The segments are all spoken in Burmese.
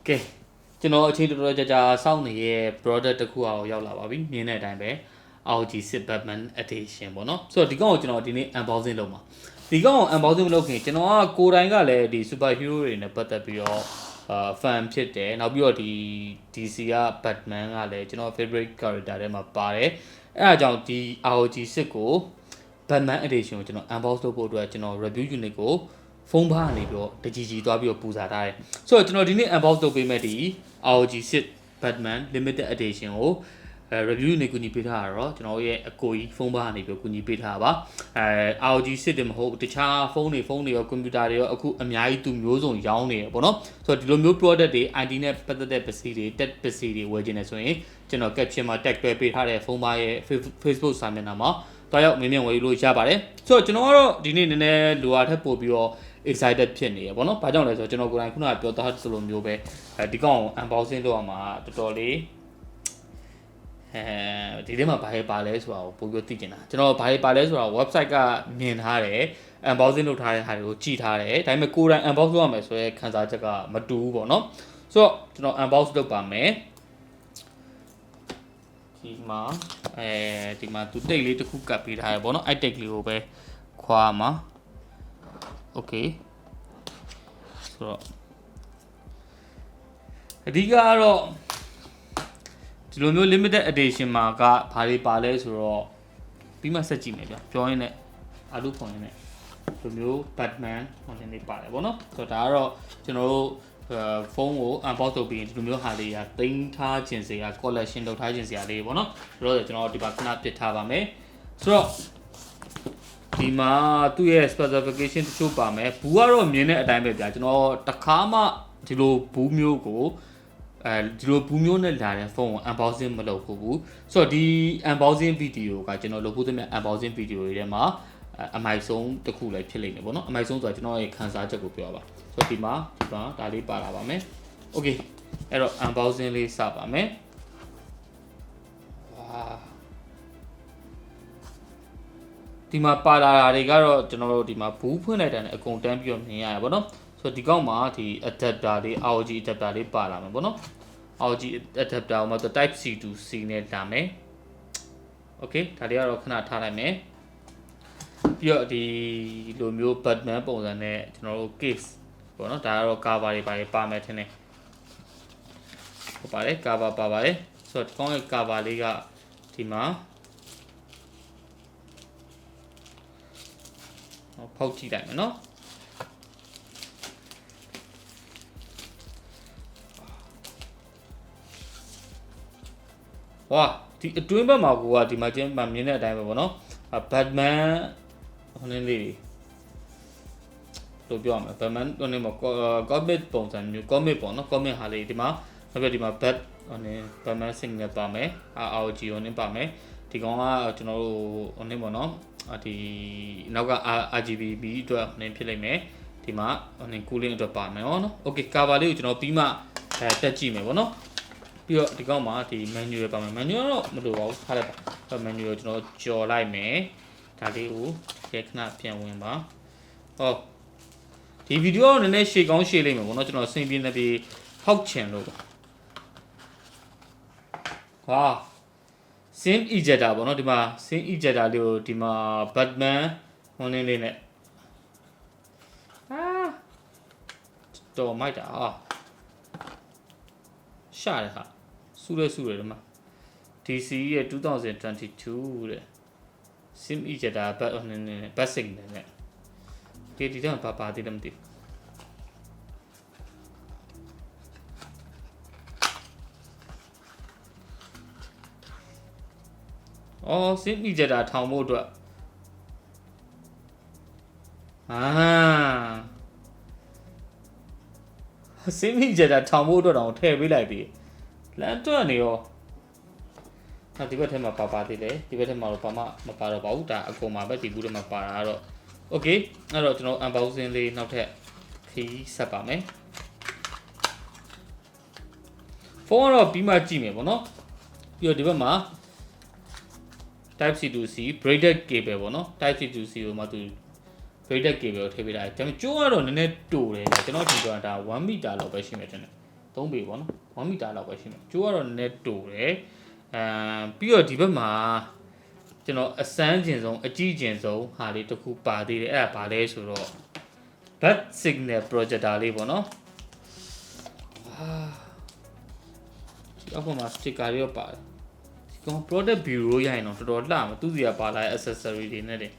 ကဲကျွန်တော်အချိန်တော်ကြာစောင့်နေတဲ့ product တစ်ခုအောင်ရောက်လာပါပြီမြင်တဲ့အတိုင်းပဲ ROG Sit Batman Edition ပေါ့နော်ဆိုတော့ဒီကောင်ကိုကျွန်တော်ဒီနေ့ unboxing လုပ်မှာဒီကောင်ကို unboxing မလုပ်ခင်ကျွန်တော်ကကိုယ်တိုင်ကလည်းဒီ super hero တွေနဲ့ပတ်သက်ပြီးတော့fan ဖြစ်တယ်နောက်ပြီးတော့ဒီ DC က Batman ကလည်းကျွန်တော် favorite character ထဲမှာပါတယ်အဲ့ဒါကြောင့်ဒီ ROG Sit ကို Batman Edition ကိုကျွန်တော် unbox လုပ်ဖို့အတွက်ကျွန်တော် review unit ကိုဖုန်းဘာကနေပြီးတော့တကြီးသွားပြီးတော့ပူဇာထားတယ်ဆိုတော့ကျွန်တော်ဒီနေ့ unbox လုပ်ပေးမဲ့ဒီ ROG Sit Batman Limited Edition ကိုreview နေကူညီပေးထားတာတော့ကျွန်တော်ရဲ့အကိုကြီးဖုန်းဘာကနေပြီးတော့ကူညီပေးထားတာပါROG Sit တယ်မဟုတ်တခြားဖုန်းတွေရောကွန်ပျူတာတွေရောအခုအများကြီးသူမျိုးစုံရောင်းနေရပေါ့နော်ဆိုတော့ဒီလိုမျိုး product တွေ ID နဲ့ပတ်သက်တဲ့ပစ္စည်းတွေ tech ပစ္စည်းတွေဝယ်ချင်တယ်ဆိုရင်ကျွန်တော် caption မှာ tag တွဲပေးထားတဲ့ဖုန်းဘာရဲ့ Facebook စာမျက်နှာမှာတွားရောက်မြင်မြင်ဝယ်လို့ရပါတယ်ဆိုတော့ကျွန်တော်ကတော့ဒီနေ့နည်းနည်းလိုအားထက်ပို့ပြီးတော့ excited ဖြစ်နေရပေါ့နော်။ဘာကြောင့်လဲဆိုတော့ကျွန်တော်ကိုယ်တိုင်ခုနကပြောသားသလိုမျိုးပဲဒီကောင် unboxing လုပ်ရမှာတော်တော်လေးဒီထဲမှာဘာတွေပါလဲဆိုတာကိုပို့ပြီးသိချင်တာကျွန်တော်ဘာတွေပါလဲဆိုတာ website ကမြင်ထားတယ် unboxing လုပ်ထားတဲ့ဟာတွေကိုကြည့်ထားတယ်ဒါပေမဲ့ကိုယ်တိုင် unbox လုပ်ရမယ်ဆိုရဲခန်းစားချက်ကမတူဘူးပေါ့နော်။ဆိုတော့ကျွန်တော် unbox လုပ်ပါမယ်ဒီမှာသူတိတ်လေးတစ်ခုကပ်ပေးထားရပေါ့နော်အဲ့တိတ်လေးကိုပဲခွာမှာOkay ဆိုတော့အဓိကကတော့ဒီလိုမျိုး limited edition မှာကဘာတွေပါလဲဆိုတော့ပြီးမှဆက်ကြည့်မယ်ဗျာပြောရင်းနဲ့အလုပ်ဖွင့်ရင်းနဲ့ဒီလိုမျိုး Batman ဟိုနေပါတယ်ဗောနော်ဆိုတော့ဒါကတော့ကျွန်တော်တို့ဖုန်းကို unbox လုပ်ပြီးဒီလိုမျိုးဟာလေးကတင်ထားခြင်းစရာ collection လုပ်ထားခြင်းစရာလေးဗောနော်ဆိုတော့ကျွန်တော်ဒီမှာခဏပြစ်ထားပါမယ်ဆိုတော့ဒီမှာသူ့ရဲ့ specification တချို့ပါမယ်ဘူးကတော့မြင်တဲ့အတိုင်းပဲဗျာကျွန်တော်တခါမှဒီလိုဘူးမျိုးကိုဒီလိုဘူးမျိုးနဲ့လာတဲ့ဖုန်းကို unboxing မလုပ်ဘူးဆိုတော့ဒီ unboxing video ကကျွန်တော်လုပ်ဖို့တည်း unboxing video တွေထဲမှာအမိုက်ဆုံးတစ်ခုလည်းဖြစ်လိမ့်မယ်ပေါ့နော်အမိုက်ဆုံးဆိုတာကျွန်တော်ရဲ့ခန်းစားချက်ကိုပြောပါဆိုတော့ဒီမှာဒါလေးပါလာပါမယ် okay အဲ့တော့ unboxing လေးစပါမယ်ဒီမှာပါလာတာတွေကတော့ကျွန်တော်တို့ဒီမှာဘူးဖွင့်လိုက်တဲ့အကုန်တန်းပြီးတော့မြင်ရတယ်ဗောနော်ဆိုတော့ဒီကောက်မှာဒီ adapter လေး ROG adapter လေးပါလာမယ်ဗောနော် ROG adapter မှာ type C to C နဲ့လာမယ် okay ဒါလေးကတော့ခဏထားလိုက်မယ်ပြီးတော့ဒီလိုမျိုး Batman ပုံစံနဲ့ကျွန်တော်တို့ case ဗောနော်ဒါကတော့ cover တွေပါမယ်ထင်တယ်ဟုတ်ပါတယ် cover ပါပါတယ်ဆိုတော့ဒီကောက်ရဲ့ cover လေးကဒီမှာဖောက်ကြည့်လိုက်မယ်နော်ဝါဒီအတွင်းဘက်မှာကိုကဒီမှာကျင်းမှမြင်တဲ့အတိုင်းပဲပေါ့နော် Batman ဟိုနေလေးလို့ပြောရမယ် Batman ဟိုနေမှာ comic ပုံစံမျိုး comic ပေါ့နော် comic ဟာလေးဒီမှာနောက်ပြီးဒီမှာ ဟိုနေ Batman signal ပါမယ် ROG ဟိုနေပါမယ်ဒီကောင်ကကျွန်တော်တို့ဟိုနေပေါ့နော်ဒီနောက်က RGB အတွက်နင်းဖြစ်လိမ့်မယ်ဒီမှာနင်း cooling အတွက်ပါမယ်နော် okay cover လေးကိုကျွန်တော်ပြီးမှတက်ကြည့်မယ်ဗောနော်ပြီးတော့ဒီကောက်မှာဒီ menu ရပါမယ် menu တော့မလိုပါဘူးထားလိုက်ပါ menu ကိုကျွန်တော်ကြော်လိုက်မယ်ဒါလေးကိုခဏပြန်ဝင်ပါဟောဒီဗီဒီယိုကနည်းနည်းရှေ့ကောင်းရှေ့လိမ့်မယ်ဗောနော်ကျွန်တော်စင်ပြင်းနေပြီးဖောက်ချင်လို့ဟာ sim ejector ပေါ့နော်ဒီမှာ sim ejector လေးကိုဒီမှာ Batman ဟိုနေလေးနဲ့တော်မိုက်တာရှာတယ်ဟာစူးရဲဒီမှာ DC ရဲ့2022တဲ့ sim ejector ဘတ်ဟိုနေနဲ့ basic နဲ့ဒီတော့ပါသေးတယ်မသိအော် sim ejector ထောင်ဖို့အတွက်sim ejector ထောင်ဖို့အတွက်တော့ထည့်ပေးလိုက်ပြီလမ်းတွက်နေရောဒီဘက်ထဲမှာပါသေးတယ်ဒီဘက်ထဲမှာတော့ဘာမှမပါတော့ပါဘူးဒါအကုန်မှာပဲဒီဘူးထဲမှာပါတာတော့ okay အဲ့တော့ကျွန်တော် unboxing လေးနောက်ထပ်ခီးဆက်ပါမယ်ဖုန်းကတော့ပြီးမှကြည့်မယ်ပေါ့နော်ပြီးတော့ဒီဘက်မှာtype C to C braided cable ပေါ့နော် type C to C ကိုမှသူ braided cable ကိုထည့်ပေးလိုက်တယ်ဒါပေမဲ့ကျိုးကတော့နည်းနည်းတူတယ်ကျွန်တော်ထင်ကြတာ1 meter လောက်ပဲရှိမယ်ထင်တယ် 3ပေပေါ့နော်1မီတာလောက်ပဲရှိမယ်ကျိုးကတော့နည်းတူတယ်ပြီးတော့ဒီဘက်မှာကျွန်တော်အစမ်းကျင်ဆုံးအကြည့်ကျင်ဆုံးဟာလေးတစ်ခုပါသေးတယ်အဲ့ဒါဘာလဲဆိုတော့ bat signal projector လေးပေါ့နော်ဒီအောက်မှာ sticker လေးပါတယ်ဒီကောင် product bureau ရရင်တော့တော်တော်လှမှာသူစီကပါလာတဲ့ accessory တွေနဲ့တင်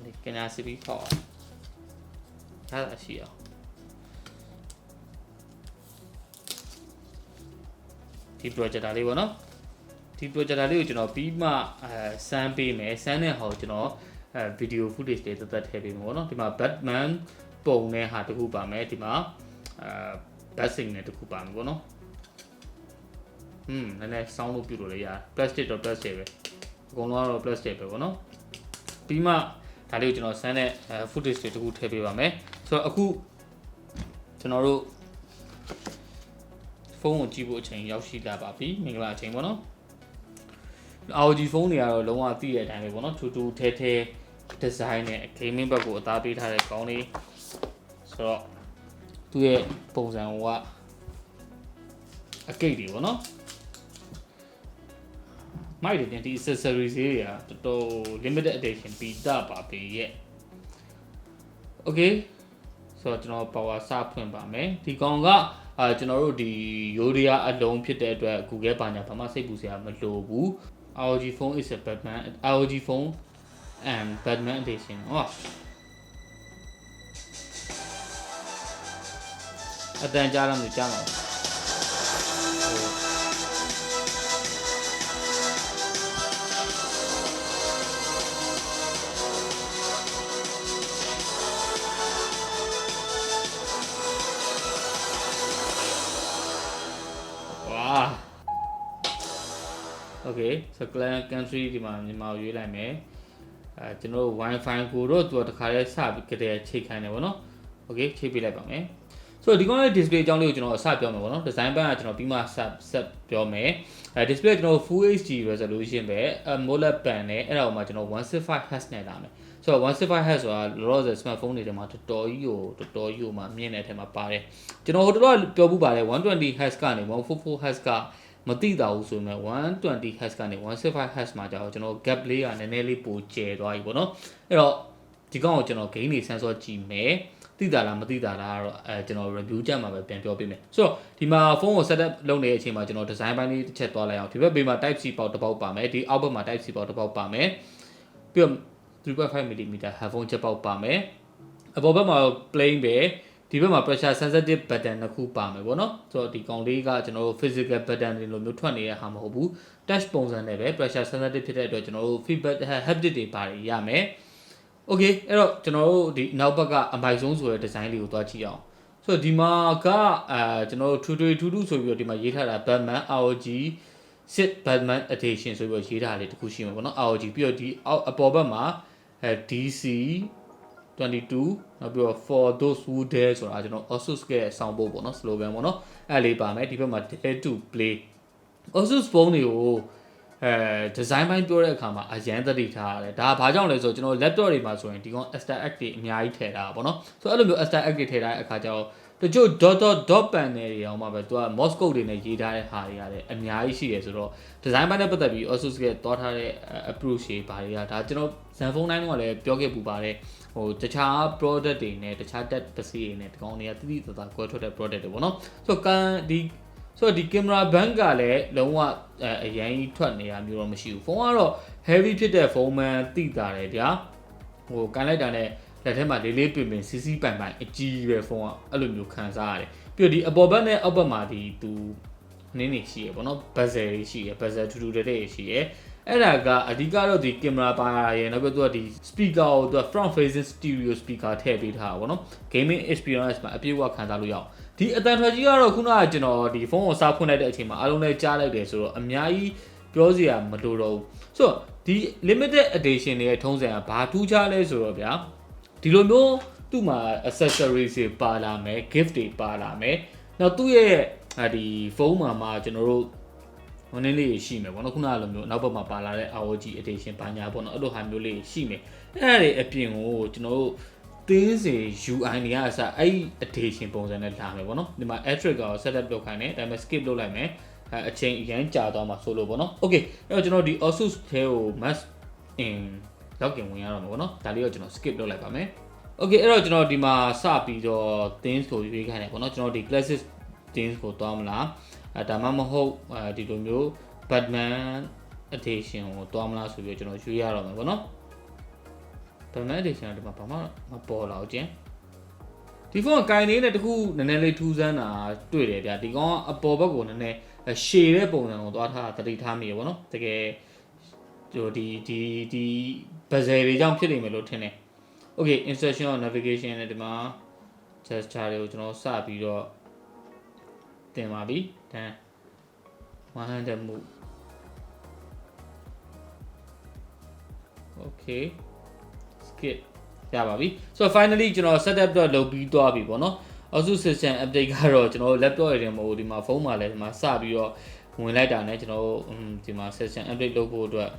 ဒီကနာစီပြီးခေါ်ရတာရှိအောင်ဒီ projector လေးပေါ့နော်ဒီ projector လေးကိုကျွန်တော်ပြီးမှစမ်းပေးမယ်စမ်းတဲ့ဟာကိုကျွန်တော်video footage တွေသက်သက်ထည့်ပေးမှာပေါ့နော်ဒီမှာ Batman ပုံနဲ့ဟာတခုပါမယ်ဒီမှာbat signal တခုပါမယ်ပေါ့နော်နည်းနည်း sound လို့ပြုလို့လည်းရ plastic တော့ plastic ပဲအကုန်လုံးကတော့ plastic ပဲပေါ့နော်ပြီးမှဒါလေးကိုကျွန်တော်စမ်းတဲ့ footage တွေတခုထည့်ပေးပါမယ်ဆိုတော့အခုကျွန်တော်တို့ဖုန်းကိုကြည့်ဖို့အချိန်ရောက်ရှိလာပါပြီမင်္ဂလာအချိန်ပေါ့နော် ROG ဖုန်းတွေကတော့လုံးဝသိတဲ့အတိုင်းပဲပေါ့နော်ထူထူထဲထဲ design နဲ့ gaming ဘက်ကိုအသားပေးထားတဲ့ကောင်းလေးဆိုတော့သူ့ရဲ့ပုံစံကအကိတ်တွေပေါ့နော်မိုက်တွေတင်ဒီ accessories တွေကတော်တော် limited edition ပြီးသားပါပဲရဲ့ okay ဆိုတော့ကျွန်တော် power စဖွင့်ပါမယ်ဒီကောင်ကကျွန်တော်တို့ဒီ Yodia အလုံးဖြစ်တဲ့အတွက် Google ဘာမှစိတ်ပူစရာမလိုဘူး ROG phone is a Batman ROG phone and Batman edition အတန်ကြားလာမျိုးကြားမှာOkay so country ဒီမှာမြန်မာရွေးလိုက်မယ်ကျွန်တော်တို့ Wi-Fi ကိုတော့သူကတခါတည်းစပြီးကြတဲ့ချိန်ခိုင်းတယ်ဗောနော် Okay ချိန်ပေးလိုက်ပါမယ်ဆိုတော့ဒီကောင်ရဲ့ display အကြောင်းလေးကိုကျွန်တော်အစပြောမယ်ဗောနော် design ဘက်ကကျွန်တော်ပြီးမှဆက်ပြောမယ်display ကျွန်တော် full HD resolution ပဲ AMOLED panel နဲ့အဲ့ဒါကိုမှကျွန်တော် 165Hz နဲ့လာမယ်ဆိုတော့ 165Hz ဆိုတာလောလောဆယ် smartphone တွေထဲမှာတော်တော်ကြီးကိုမှမြင့်တဲ့အထက်မှာပါတယ်ကျွန်တော်ဟိုတော့ပြောပူပါတယ် 120Hz ကနေ 144Hz ကမသိတာဘူးဆိုရင် 120Hz ကနေ 165Hz မှာကြာတော့ကျွန်တော် gap လေးကနည်းနည်းလေးပိုကျယ်သွားပြီပေါ့နော်အဲ့တော့ဒီကောင်ကိုကျွန်တော် gain တွေ sensor ကြည့်မယ်သိတာလားမသိတာလားကတော့ကျွန်တော် review ကြမှာပဲပြန်ပြောပေးမယ်ဆိုတော့ဒီမှာဖုန်းကို setup လုပ်နေတဲ့အချိန်မှာကျွန်တော် design ပိုင်းလေးတစ်ချက်သွားလိုက်အောင်ဒီဘက်ဘေးမှာ type C ပေါက်တစ်ပေါက်ပါမယ်ဒီအောက်ဘက်မှာ type C ပေါက်တစ်ပေါက်ပါမယ်ပြီးတော့ 3.5mm headphone jack ပေါက်ပါမယ်အပေါ်ဘက်မှာ plain ပဲဒီဘက်မှာ pressure sensitive button တစ်ခုပါမယ်ပေါ့နော်ဆိုတော့ဒီကောင်လေးကကျွန်တော်တို့ physical button တွေလိုမျိုးထွက်နေတဲ့ဟာမဟုတ်ဘူး touch ပုံစံနဲ့ပဲ pressure sensitive ဖြစ်တဲ့အတွက်ကျွန်တော်တို့ feedback haptic တွေပါတယ်ရမယ် Okay အဲ့တော့ကျွန်တော်တို့ဒီနောက်ဘက်ကအမိုက်ဆုံးဆိုတဲ့ design လေးကိုသွားကြည့်အောင်ဆိုတော့ဒီမှာကကျွန်တော်တို့ထူထူဆိုပြီးတော့ဒီမှာရေးထားတာ Batman ROG Sit Batman Edition ဆိုပြီးတော့ရေးထားလေးတစ်ခုရှိမှာပေါ့နော် ROG ပြီးတော့ဒီအပေါ်ဘက်မှာDC 22နောက်ပြီးတော့ for those who dare ဆိုတာကျွန်တော် Asus ရဲ့ sound board ပေါ့နော် slogan ပေါ့နော်အဲ့လေးပါမယ်ဒီဘက်မှာ dare to play Asus ဖုန်းတွေကိုdesign ပိုင်းပြောတဲ့အခါမှာအရန်သတိထားရတယ်ဒါဘာကြောင့်လဲဆိုတော့ကျွန်တော် laptop တွေမှာဆိုရင်ဒီကောင် extra act တွေအများကြီးထည့်ထားတာပေါ့နော်ဆိုတော့အဲ့လိုမျိုး extra act တွေထည့်ထားတဲ့အခါကျတော့တချို့ dot panel တွေအောင်မှာပဲသူက mouse code တွေနဲ့ရေးထားတဲ့ဟာတွေရတယ်အများကြီးရှိတယ်ဆိုတော့ design ပိုင်းနဲ့ပတ်သက်ပြီး Asus ကသွားထားတဲ့ approach တွေဘာတွေကဒါကျွန်တော် Zenfone 9ကလည်းပြောခဲ့ပူပါတယ်ဟိုတခြား product တွေနဲ့တခြား တက်ပစ္စည်းတွေနဲ့ဒီကောင်တွေကတိတိတသားကွဲထွက်တဲ့ product တွေပေါ့နော်ဆိုတော့ဒီ camera bank ကလည်းလုံးဝအရင်ကြီးထွက်နေတာမျိုးတော့မရှိဘူးဖုန်းကတော့ heavy ဖြစ်တဲ့ဖုန်းမှန်တိတာတယ်ဗျာဟိုကန်လိုက်တာနဲ့လက်ထဲမှာလေးလေးပင်ပင်စီစီပိုင်ပိုင်အကြီးပဲဖုန်းကအဲ့လိုမျိုးခံစားရတယ်ပြီးတော့ဒီအပေါ်ဘက်နဲ့အောက်ဘက်မှာဒီသူနင်းနေရှိရပေါ့နော် bezel ရှိရ bezel ထူထူတဲ့ရှိရအဲ့ဒါကအဓိကတော့ဒီ camera ပါရယ်နောက်ပြီးတော့ဒီ speaker ကိုသူက front facing stereo speaker ထည့်ပေးထားတာပေါ့နော် gaming experience မှာအပြည့်အဝခံစားလို့ရအောင်ဒီအတန်ထွက်ကြီးကတော့ခုနကကျွန်တော်ဒီဖုန်းကိုစားဖွင့်လိုက်တဲ့အချိန်မှာအားလုံးလည်းကြားလိုက်တယ်ဆိုတော့အများကြီးပြောစရာမလိုတော့ဘူးဆိုတော့ဒီ limited edition တွေရဲ့ထုံးစံကဘာထူးခြားလဲဆိုတော့ဗျာဒီလိုမျိုးသူ့မှာ accessories တွေပါလာမယ် gift တွေပါလာမယ်နောက်သူ့ရဲ့ဒီဖုန်းမှာကျွန်တော်တို့ဟိုနည်းလေးရှိမယ်ပေါ့နော်ခုနကလိုမျိုးနောက်ဘက်မှာပါလာတဲ့ ROG edition ဘာညာပေါ့နော်အဲ့လိုဟာမျိုးလေးရှိမယ်အဲ့ဒါတွေအပြင်ကိုကျွန်တော်တို့ တင်းစီ UI နေရအစားအဲ့ addition ပုံစံနဲ့လာမယ်ပေါ့နော်ဒီမှာ attribute ကို setup လုပ်ခိုင်းတယ်ဒါပေမဲ့ skip လုပ်လိုက်မယ်အချိန်အရင်ကြာသွားမှာဆိုလို့ပေါ့နော် okay အဲ့တော့ကျွန်တော်ဒီ Asus ထဲကို must in login ဝင်ရတော့မှာပေါ့နော်ဒါလေးတော့ကျွန်တော် skip လုပ်လိုက်ပါမယ် okay အဲ့တော့ကျွန်တော်ဒီမှာစပြီးတော့ themes ကိုရွေးခိုင်းတယ်ပေါ့နော်ကျွန်တော်ဒီ classic themes ကိုတွားမလားဒါမှမဟုတ်ဒီလိုမျိုး Batman edition ကိုတွားမလားဆိုပြီးတော့ကျွန်တော်ရွေးရတော့မှာပေါ့နော် Batman edition ဒီမှာဘာမှမပေါ်လာဘူးကျင်ဒီဖုန်းကင်နေတဲ့တခုနည်းနည်းလေးထူးဆန်းတာတွေ့တယ်ဗျာဒီကောင်ကအပေါ်ဘက်ကိုနည်းနည်းရှည်တဲ့ပုံစံကိုသွားထားတတိထားမိရပေါ့နော်တကယ်ဒီ bezel တွေကြောင့်ဖြစ်နေမယ်လို့ထင်တယ် okay insertion of navigation နဲ့ဒီမှာ gesture တွေကိုကျွန်တော်စပြီးတော့တင်ပါပြီတန်း100 move okay skip ရပါပြီ so finally ကျွန်တော် setup တော့လုပ်ပြီးသွားပြီပေါ့နော် Asus system update ကတော့ကျွန်တော် laptop တွေမှာဒီမှာဖုန်းမှာလည်းဒီမှာစပြီးတော့ဝင်လိုက်တာနဲ့ကျွန်တော်ဒီမှာ system update လုပ်ဖို့အတွက်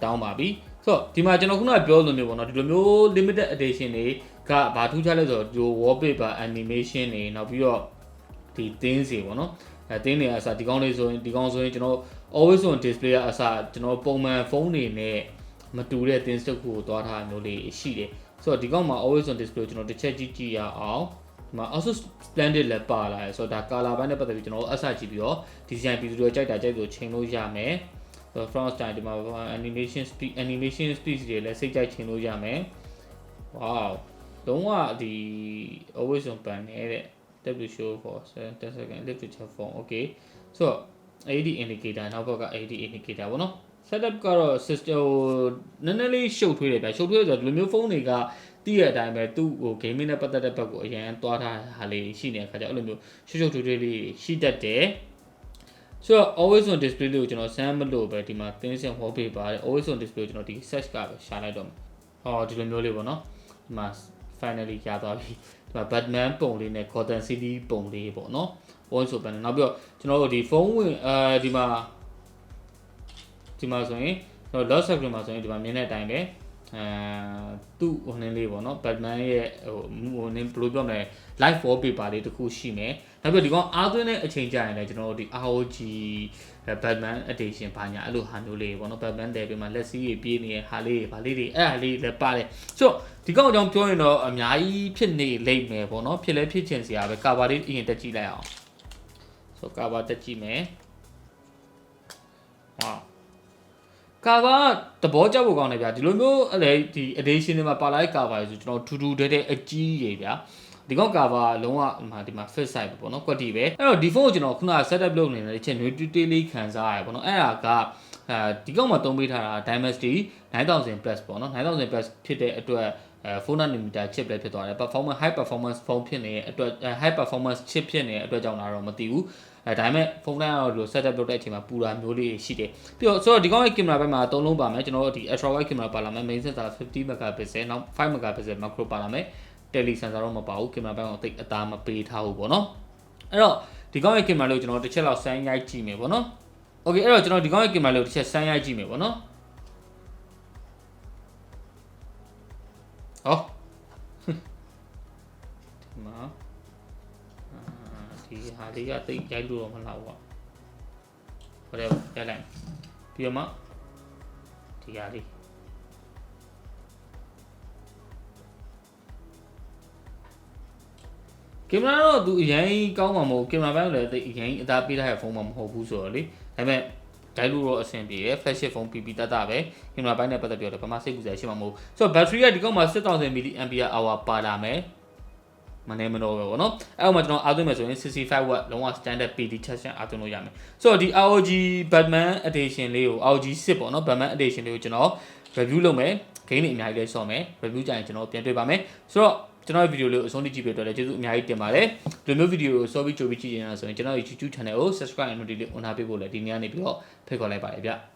တောင်းပါပြီ so ဒီမှာကျွန်တော်ခုနကပြောလိုမျိုးပေါ့နော်ဒီလိုမျိုး limited edition တွေကဘာထူးခြားလဲဆိုတော့ဒီ wallpaper animation တွေနောက်ပြီးတော့ဒီ themes တွေပေါ့နော်theme တွေအစားဒီကောင်းလေးဆိုရင်ကျွန်တော် always on display အစားကျွန်တော်ပုံမှန်ဖုန်းတွေနဲ့မတူတဲ့ themes တစ်ခုကိုတွားထားမျိုးလေးရှိတယ်ဆိုတော့ဒီကောင်မှာ always on display ကျွန်တော်တစ်ချက်ကြည့်ရအောင်ဒီမှာ Asus Splendid လည်းပါလာတယ်ဆိုတော့ဒါ color ဘိုင်းနဲ့ပတ်သက်ပြီးကျွန်တော်အဆကြည့်ပြီးတော့ design ပြီးတော့ကြိုက်တာဆိုချိန်လို့ရမယ် front style ဒီမှာ animation speed တွေလည်းစိတ်ကြိုက်ချိန်လို့ရမယ် wow လုံးဝဒီ always on pan နေတဲ့ W show for 10 second lift to check phone okay ဆိုတော့ AD indicator နောက်ဘက်က AD indicator ပေါ့နော် setup ကတော့ system နည်းနည်းလေးရှုပ်ထွေးတယ်ဗျာရှုပ်ထွေးဆိုတော့ဒီလိုမျိုးဖုန်းတွေကတည့်ရတဲ့အတိုင်းပဲသူ့ဟို gaming နဲ့ပတ်သက်တဲ့ဘက်ကိုအရင်သွားထားတာလေးရှိနေတဲ့အခါကျအဲ့လိုမျိုးရှုပ်ထွေးထွေးလေးရှိတတ်တယ်ဆိုတော့ always on display လေးကိုကျွန်တော်စမ်းမလို့ပဲဒီမှာ themes and wallpaper ပါတယ် always on display ကိုကျွန်တော်ဒီ search ကပဲရှာလိုက်တော့မှာဟောဒီလိုမျိုးလေးပေါ့နော်ဒီမှာ finally ရသွားပြီဒီမှာ Batman ပုံလေးနဲ့ Gotham City ပုံလေးပေါ့နော် always on panel နောက်ပြီးတော့ကျွန်တော်တို့ဒီဖုန်းဝင်ဒီမှာဆိုရင်ကျွန်တော် lock screen မှာဆိုရင်ဒီမှာမြင်တဲ့အတိုင်းပဲသူ့ဟိုနည်းလေးပေါ့နော် Batman ရဲ့ဟိုနည်းဘယ်လိုပြောမလဲ live wallpaper လေးတစ်ခုရှိမယ်နောက်ပြီးဒီကောင်အားသွင်းတဲ့အချိန်ကြာရင်လည်းကျွန်တော်တို့ဒီ ROG Batman edition ဘာညာအဲ့လိုဟာမျိုးလေးပေါ့နော် Batman တဲ့ပြီးမှလက်စီးတွေပြေးနေတဲ့ဟာလေးတွေဗာလေးတွေအဲ့ဟာလေးလည်းပါတယ်ဆိုတော့ဒီကောင်အကြောင်းပြောရင်တော့အများကြီးဖြစ်နေလိမ့်မယ်ပေါ့နော်ဖြစ်လဲဖြစ်ချင်စရာပဲ cover လေးအရင်တက်ကြည့်လိုက်အောင်ဆိုတော့ cover တက်ကြည့်မယ်ဟောcover တဘောကြောက်ဖို့ကောင်းတယ်ဗျာဒီလိုမျိုးအဲ့လေဒီ edition တွေမှာပါလာတဲ့ cover ဆိုကျွန်တော်ထူထူတဲ့အကြီးကြီးဗျာဒီကောင် cover လုံးဝဒီမှာ fit size ပေါ့နော် quality ပဲအဲ့တော့ဒီဖုန်းကိုကျွန်တော်ခုနက setup လုပ်နေတဲ့ချက် neutrality လေးခံစားရတယ်ပေါ့နော်အဲ့ဒါကဒီကောင်မှာသုံးပေးထားတာ Dimensity 9000 plus ပေါ့နော်9000 plus ဖြစ်တဲ့အတွက်4 nanometer chip လည်းဖြစ်သွားတယ် performance high performance ဖုန်းဖြစ်နေတဲ့အတွက် high performance chip ဖြစ်နေတဲ့အတွက်ကြောင့်တော့မသိဘူးဒါပေမဲ့ဖုန်းတိုင်းကတော့ setup လုပ်တဲ့အချိန်မှာပူတာမျိုးလေးရှိတယ်ပြီးတော့ဆိုတော့ဒီကောင်ရဲ့ camera ဘက်မှာ3လုံးပါမယ်ကျွန်တော်တို့ဒီ ultra wide camera ပါလာမယ် main sensor 50 megapixel နောက်5 megapixel macro ပါလာမယ် tele sensor တော့မပါဘူး camera ဘက်ကတော့တိတ်အသားမပေးထားဘူးပေါ့နော်အဲ့တော့ဒီကောင်ရဲ့ camera လို့ကျွန်တော်တစ်ချက်လောက်စမ်းရိုက်ကြည့်မယ်ပေါ့နော် okay အဲ့တော့ကျွန်တော်ဒီကောင်ရဲ့ camera လို့တစ်ချက်စမ်းရိုက်ကြည့်မယ်ပေါ့နော်ဟောဒီမှာဒီဟာလေးကတိတ်ရိုက်လို့တော့မလာဘူးပေါ့ဟိုတယ်ရိုက်လိုက်ပြီးတော့မှဒီဟာလေးကင်မရာတော့သူအရင်ကောင်းမှာမဟုတ်ကင်မရာဘက်လည်းတိတ်အရင်အသားပေးထားတဲ့ဖုန်းမှမဟုတ်ဘူးဆိုတော့လေဒါပေမဲ့ဒိုင်လို့တော့အဆင်ပြေရယ် flagship ဖုန်း PP တတ်ပဲကင်မရာဘက်နဲ့ပတ်သက်ပြီးတော့ဘာမှစိတ်ပူစရာရှိမှာမဟုတ်ဆိုတော့ battery ကဒီကောင်မှာ 6000 mAh ပါလာမယ်မနေမတော့ပဲပေါ့နော်အဲ့တော့မှကျွန်တော်အားသွင်းမယ်ဆိုရင်65 watt လုံးဝ standard PD charger အားသွင်းလို့ရမယ်ဆိုတော့ဒီ ROG Batman edition လေးကို ROG 6ပေါ့နော် Batman edition လေးကိုကျွန်တော် review လုပ်မယ် gain တွေအများကြီးလေးဆော့မယ် review ကြရင်ကျွန်တော်ပြန်တွေ့ပါမယ်ဆိုတော့ကျွန်တော်ရဲ့ဗီဒီယိုလေးကိုအဆုံးထိကြည့်ပေးတော့လည်းကျေးဇူးအများကြီးတင်ပါတယ်ဒီလိုမျိုးဗီဒီယိုကိုစောပြီးကြိုပြီးကြည့်နေတာဆိုရင်ကျွန်တော်ရဲ့ YouTube channel ကို subscribe and notification on ပေးဖို့လည်းဒီနေ့ကနေပြီးတော့ဖိတ်ခေါ်လိုက်ပါတယ်ဗျ